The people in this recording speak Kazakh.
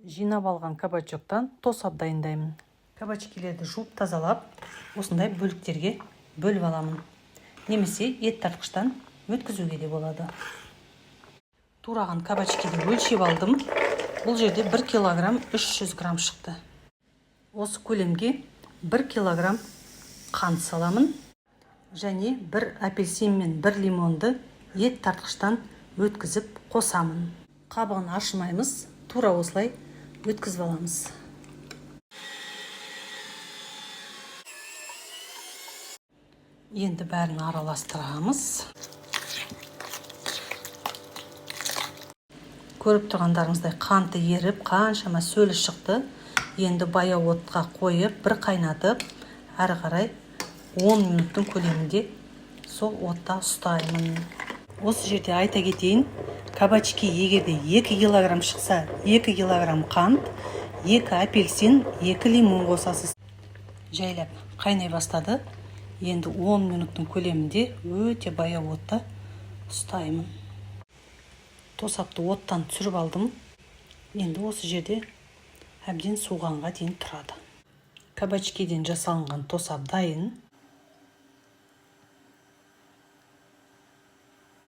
Жинап алған кабачоктан тосап дайындаймын. Кабачкилерді жуып тазалап, осындай бөліктерге бөліп аламын. Немесе ет тартқыштан өткізуге де болады. Тураған кабачкиді өлшеп алдым. Бұл жерде 1 килограмм 300 грамм шықты. Осы көлемге 1 килограмм қант саламын. Және 1 апельсин мен 1 лимонды ет тартқыштан өткізіп қосамын. Қабығын ашымаймыз, тура осылай өткізіп аламыз. Енді бәрін араластырамыз. Көріп тұрғандарыңыздай қанты еріп, қаншама сөлі шықты. Енді баяу отқа қойып, бір қайнатып, әрі қарай 10 минуттың көлемінде сол отта ұстаймын. Осы жерде айта кетейін, кабачки егерде 2 килограмм шықса, 2 килограмм қант, 2 апельсин, 2 лимон қосасыз. Жайлап қайнай бастады. Енді 10 минуттың көлемінде өте баяу отта ұстаймын. Тосапты оттан түсіріп алдым. Енді осы жерде әбден суығанға дейін тұрады. Кабачкиден жасалынған тосап дайын.